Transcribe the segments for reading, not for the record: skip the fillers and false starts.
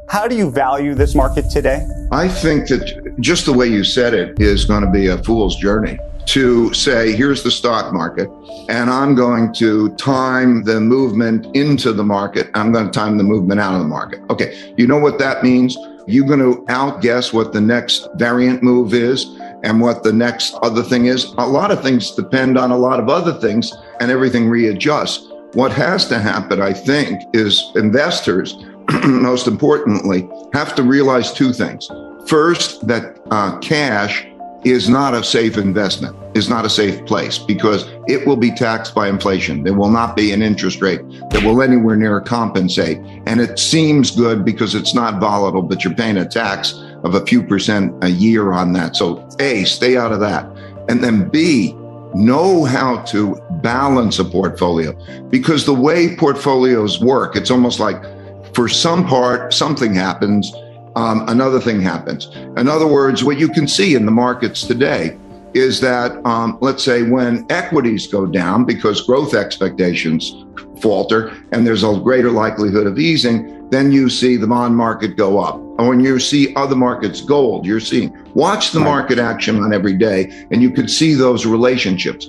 How do you value this market today? I think that just the way you said it is going to be a fool's journey to say, here's the stock market, and I'm going to time the movement into the market. I'm going to time the movement out of the market. Okay, you know what that means? You're going to outguess what the next variant move is and what the next other thing is. A lot of things depend on a lot of other things, and everything readjusts. What has to happen, I think, is investors, most importantly, have to realize two things. First, that cash is not a safe investment, is not a safe place, because it will be taxed by inflation. There will not be an interest rate that will anywhere near compensate. And it seems good because it's not volatile, but you're paying a tax of a few percent a year on that. So A, stay out of that. And then B, know how to balance a portfolio, because the way portfolios work, it's almost like for some part, something happens, another thing happens. In other words, what you can see in the markets today is that, let's say when equities go down because growth expectations falter and there's a greater likelihood of easing, then you see the bond market go up. Or when you see other markets, gold, watch the market action on every day, and you could see those relationships.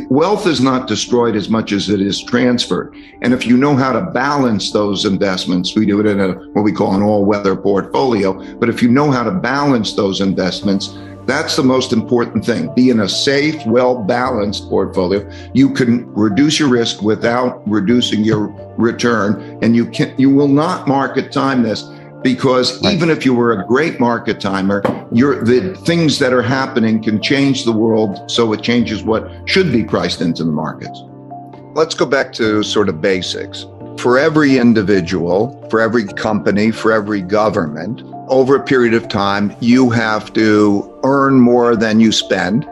Wealth is not destroyed as much as it is transferred. And if you know how to balance those investments, we do it in what we call an all-weather portfolio. But if you know how to balance those investments, that's the most important thing. Be in a safe, well-balanced portfolio. You can reduce your risk without reducing your return. And you will not market time this, because even if you were a great market timer, the things that are happening can change the world, so it changes what should be priced into the markets. Let's go back to sort of basics. For every individual, for every company, for every government, over a period of time, you have to earn more than you spend,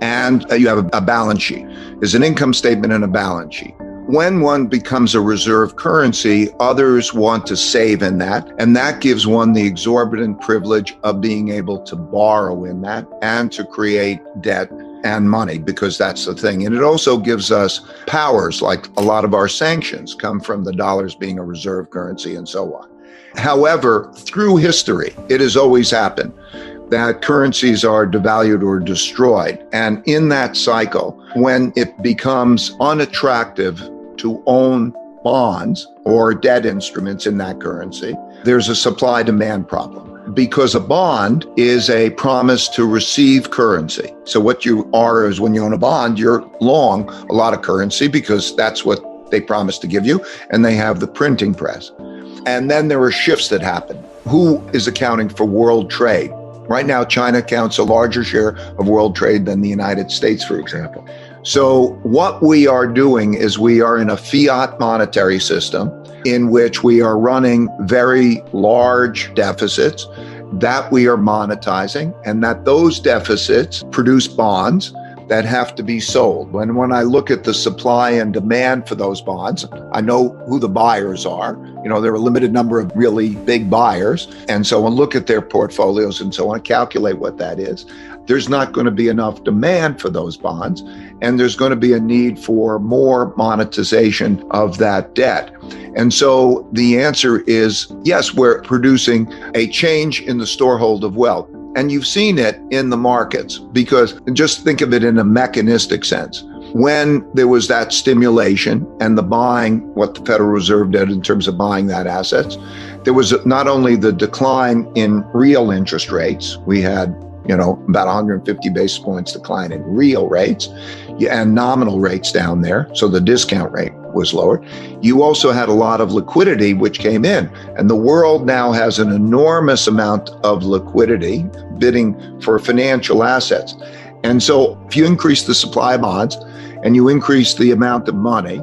and you have a balance sheet. There's an income statement and a balance sheet. When one becomes a reserve currency, others want to save in that, and that gives one the exorbitant privilege of being able to borrow in that and to create debt and money, because that's the thing. And it also gives us powers, like a lot of our sanctions come from the dollars being a reserve currency and so on. However, through history, it has always happened that currencies are devalued or destroyed. And in that cycle, when it becomes unattractive to own bonds or debt instruments in that currency, there's a supply-demand problem. Because a bond is a promise to receive currency. So what you are is, when you own a bond, you're long a lot of currency because that's what they promise to give you, and they have the printing press. And then there are shifts that happen. Who is accounting for world trade? Right now, China counts a larger share of world trade than the United States, for example. So what we are doing is we are in a fiat monetary system in which we are running very large deficits that we are monetizing, and that those deficits produce bonds that have to be sold. When I look at the supply and demand for those bonds, I know who the buyers are. There are a limited number of really big buyers. And so I look at their portfolios and so on, calculate what that is. There's not going to be enough demand for those bonds, and there's going to be a need for more monetization of that debt. And so the answer is, yes, we're producing a change in the storehold of wealth. And you've seen it in the markets, because just think of it in a mechanistic sense. When there was that stimulation and the buying, what the Federal Reserve did in terms of buying that assets, there was not only the decline in real interest rates, we had about 150 basis points decline in real rates and nominal rates down there. So the discount rate was lowered. You also had a lot of liquidity which came in, and the world now has an enormous amount of liquidity bidding for financial assets. And so if you increase the supply of bonds and you increase the amount of money,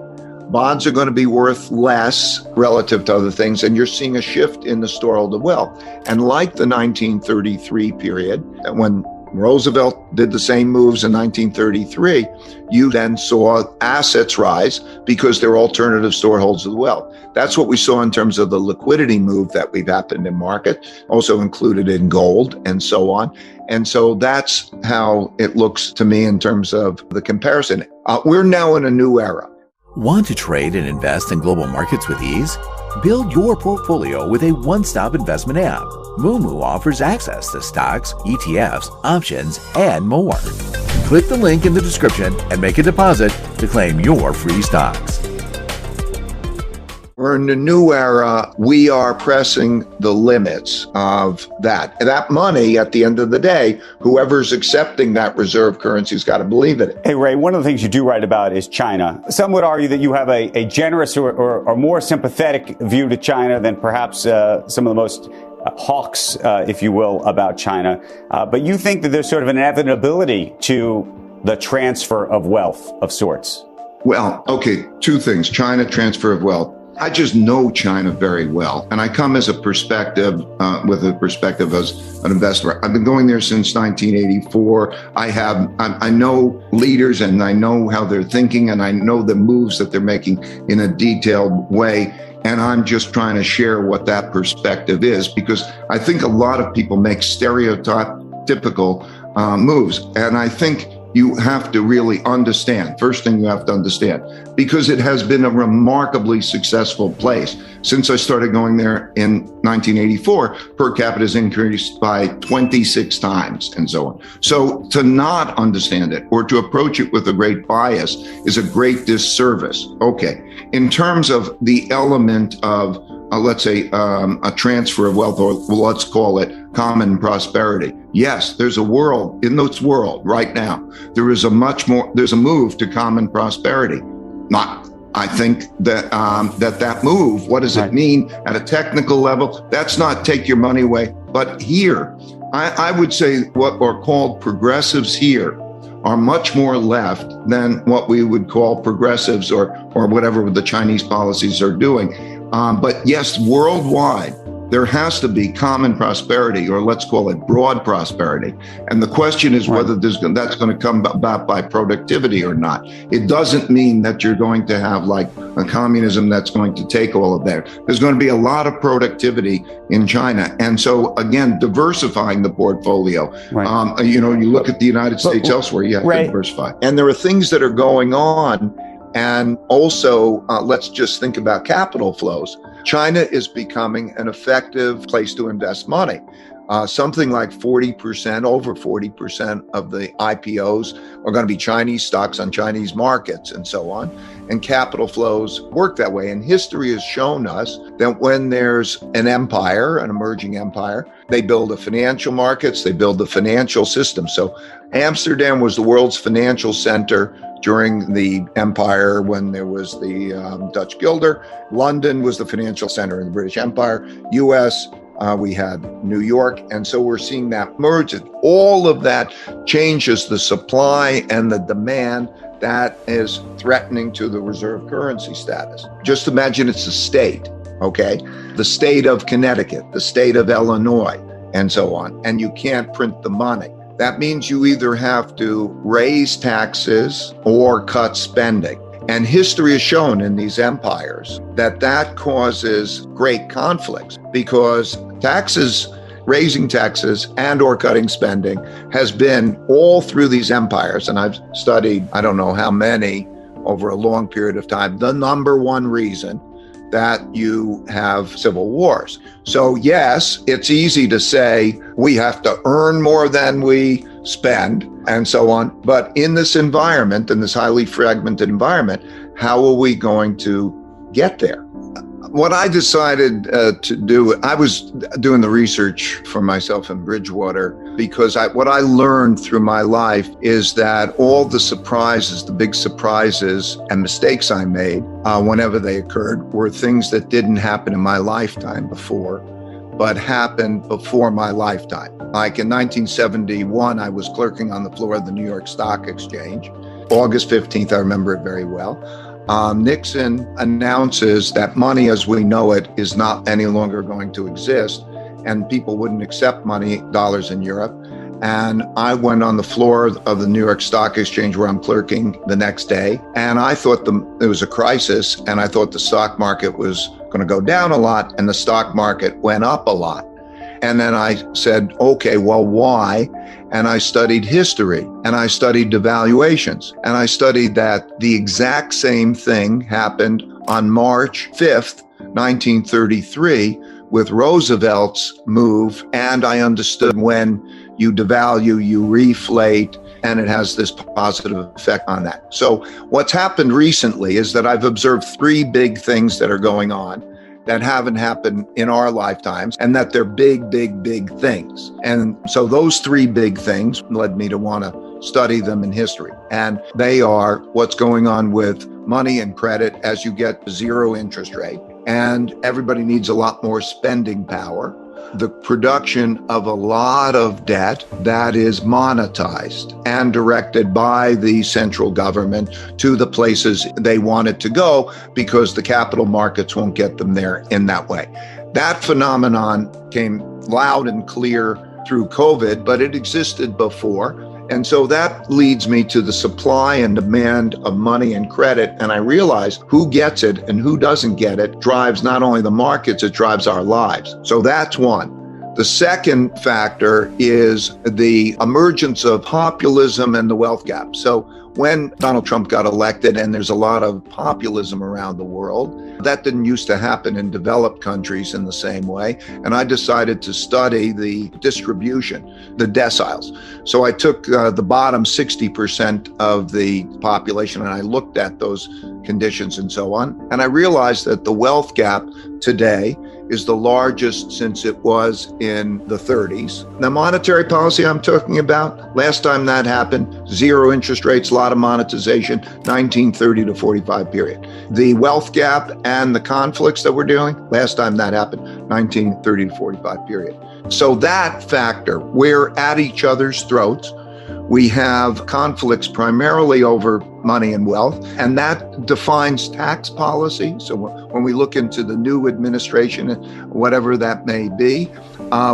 bonds are going to be worth less relative to other things, and you're seeing a shift in the storehold of wealth. And like the 1933 period, when Roosevelt did the same moves in 1933, you then saw assets rise because they're alternative storeholds of the wealth. That's what we saw in terms of the liquidity move that we've happened in market, also included in gold and so on. And so that's how it looks to me in terms of the comparison. We're now in a new era. Want to trade and invest in global markets with ease? Build your portfolio with a one-stop investment app. Moomoo offers access to stocks, ETFs, options, and more. Click the link in the description and make a deposit to claim your free stocks. We're in a new era. We are pressing the limits of that. And that money, at the end of the day, whoever's accepting that reserve currency's got to believe in it. Hey, Ray, one of the things you do write about is China. Some would argue that you have a generous or more sympathetic view to China than perhaps some of the most hawks, if you will, about China. But you think that there's sort of an inevitability to the transfer of wealth of sorts. Well, okay, two things. China, transfer of wealth. I just know China very well, and I come as a perspective, with a perspective as an investor. I've been going there since 1984. I know leaders, and I know how they're thinking, and I know the moves that they're making in a detailed way. And I'm just trying to share what that perspective is, because I think a lot of people make stereotypical moves, and I think you have to really understand. First thing you have to understand, because it has been a remarkably successful place. Since I started going there in 1984, per capita has increased by 26 times and so on. So to not understand it or to approach it with a great bias is a great disservice. Okay, in terms of the element of, let's say, a transfer of wealth, or let's call it common prosperity. Yes, there's a world, in this world right now, there's a move to common prosperity. I think that that move, what does it mean at a technical level? That's not take your money away. But here, I would say what are called progressives here are much more left than what we would call progressives or whatever the Chinese policies are doing. But yes, worldwide, there has to be common prosperity, or let's call it broad prosperity. And the question is whether that's going to come about by productivity or not. It doesn't mean that you're going to have like a communism that's going to take all of that. There's going to be a lot of productivity in China. And so, again, diversifying the portfolio. You look at the United States elsewhere, you have to diversify. And there are things that are going on. And also, let's just think about capital flows. China is becoming an effective place to invest money. Something like 40%, over 40% of the IPOs are going to be Chinese stocks on Chinese markets and so on. And capital flows work that way. And history has shown us that when there's an empire, an emerging empire, they build the financial markets, they build the financial system. So Amsterdam was the world's financial center during the empire when there was the Dutch guilder. London was the financial center in the British Empire. US, we had New York. And so we're seeing that merge. All of that changes the supply and the demand that is threatening to the reserve currency status. Just imagine it's a state, okay? The state of Connecticut, the state of Illinois, and so on. And you can't print the money. That means you either have to raise taxes or cut spending. And history has shown in these empires that causes great conflicts, because raising taxes and or cutting spending has been all through these empires. And I've studied, I don't know how many over a long period of time, the number one reason that you have civil wars. So yes, it's easy to say we have to earn more than we spend and so on. But in this environment, in this highly fragmented environment, how are we going to get there? What I decided to do, I was doing the research for myself in Bridgewater, because what I learned through my life is that all the surprises, the big surprises and mistakes I made whenever they occurred were things that didn't happen in my lifetime before, but happened before my lifetime. Like in 1971, I was clerking on the floor of the New York Stock Exchange. August 15th, I remember it very well. Nixon announces that money as we know it is not any longer going to exist, and people wouldn't accept dollars in Europe. And I went on the floor of the New York Stock Exchange, where I'm clerking, the next day, and I thought there was a crisis, and I thought the stock market was going to go down a lot, and the stock market went up a lot. And then I said, okay, well, why? And I studied history, and I studied devaluations, and I studied that the exact same thing happened on March 5th, 1933 with Roosevelt's move, and I understood when you devalue, you reflate, and it has this positive effect on that. So what's happened recently is that I've observed three big things that are going on that haven't happened in our lifetimes, and that they're big, big, big things. And so those three big things led me to want to study them in history. And they are what's going on with money and credit as you get zero interest rate, and everybody needs a lot more spending power. The production of a lot of debt that is monetized and directed by the central government to the places they want it to go because the capital markets won't get them there in that way. That phenomenon came loud and clear through COVID, but it existed before. And so that leads me to the supply and demand of money and credit. And I realize who gets it and who doesn't get it drives not only the markets, it drives our lives. So that's one. The second factor is the emergence of populism and the wealth gap. So when Donald Trump got elected, and there's a lot of populism around the world, that didn't used to happen in developed countries in the same way. And I decided to study the distribution, the deciles. So I took the bottom 60% of the population and I looked at those conditions and so on. And I realized that the wealth gap today is the largest since it was in the 30s. The monetary policy I'm talking about, last time that happened, zero interest rates, a lot of monetization, 1930 to 45 period. The wealth gap and the conflicts that we're dealing, last time that happened, 1930 to 45 period. So that factor, we're at each other's throats. We have conflicts primarily over money and wealth, and that defines tax policy. So when we look into the new administration, whatever that may be,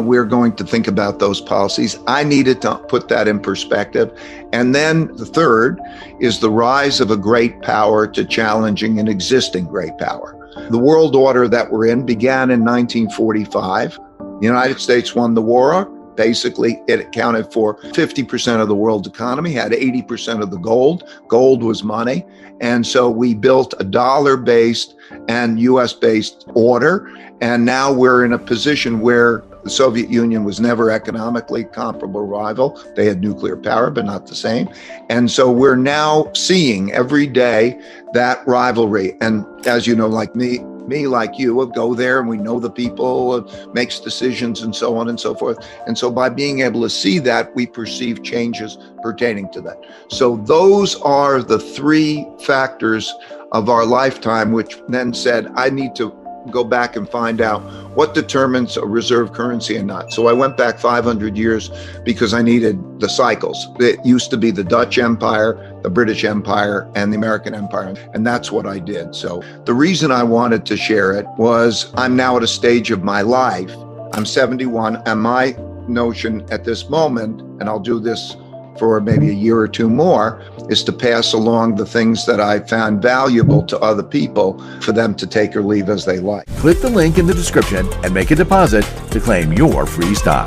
we're going to think about those policies. I needed to put that in perspective. And then the third is the rise of a great power to challenging an existing great power. The world order that we're in began in 1945. The United States won the war. Basically, it accounted for 50% of the world's economy, had 80% of the gold. Gold was money. And so we built a dollar-based and US-based order. And now we're in a position where the Soviet Union was never economically comparable rival. They had nuclear power, but not the same. And so we're now seeing every day that rivalry. And as you know, like me, like you, will go there and we know the people, makes decisions and so on and so forth. And so by being able to see that, we perceive changes pertaining to that. So those are the three factors of our lifetime, which then said, I need to go back and find out what determines a reserve currency and not. So I went back 500 years because I needed the cycles. It used to be the Dutch Empire, the British Empire, and the American Empire. And that's what I did. So the reason I wanted to share it was I'm now at a stage of my life. I'm 71, and my notion at this moment, and I'll do this for maybe a year or two more, is to pass along the things that I found valuable to other people for them to take or leave as they like. Click the link in the description and make a deposit to claim your free stock.